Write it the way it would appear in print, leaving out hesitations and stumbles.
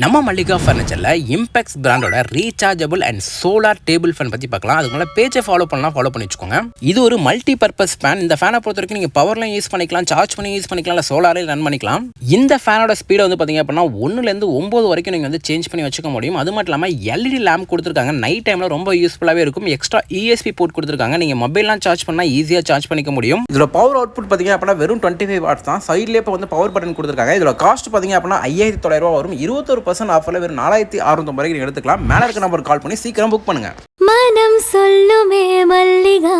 நம்ம மல்லிகா ஃபர்னிச்சர்ல இம்பெக்ஸ் பிராண்டோட rechargeable and solar table fan பத்தி பார்க்கலாம். அதுக்கு மேலே பேஜை ஃபாலோ பண்ணி வச்சுக்கோங்க. இது ஒரு மல்டி பர்பஸ் ஃபேன். இந்த ஃபேனை பொறுத்த வரைக்கும் நீங்க பவர்லையும் யூஸ் பண்ணிக்கலாம், சார்ஜ் பண்ணி யூஸ் பண்ணிக்கலாம், இல்லை சோலாரில் ரன் பண்ணிக்கலாம். இந்த ஃபேனோட ஸ்பீடை வந்து பார்த்தீங்க அப்படின்னா 1லேருந்து 9 வரைக்கும் நீங்கள் வந்து சேஞ்ச் பண்ணி வச்சுக்க முடியும். அது மட்டும் இல்லாமல் எல்இடி லேம்ப் கொடுத்துருக்காங்க. நைட் டைமில் ரொம்ப யூஸ்ஃபுல்லாகவே இருக்கும். எக்ஸ்ட்ரா யூஎஸ்பி போர்ட் கொடுத்துருக்காங்க. நீங்கள் மொபைல்லாம் சார்ஜ் பண்ணால் ஈஸியாக சார்ஜ் பண்ணிக்க முடியும். இதோட பவர் அவுட்புட் பார்த்தீங்க அப்படின்னா வெறும் 25 வாட்ஸ் தான். சைட்லேயே இப்போ வந்து பவர் பட்டன் கொடுத்துருக்காங்க. இதோட காஸ்ட் பார்த்தீங்க அப்படின்னா 5900 ரூபா வரும். 21% ஆஃபரில் வெறும் 4650 வரைக்கும் எடுத்துக்கலாம். மேலே இருக்க நம்பர் கால் பண்ணி சீக்கிரம் புக் பண்ணுங்க. மனம் சொல்லுமே மல்லிகா.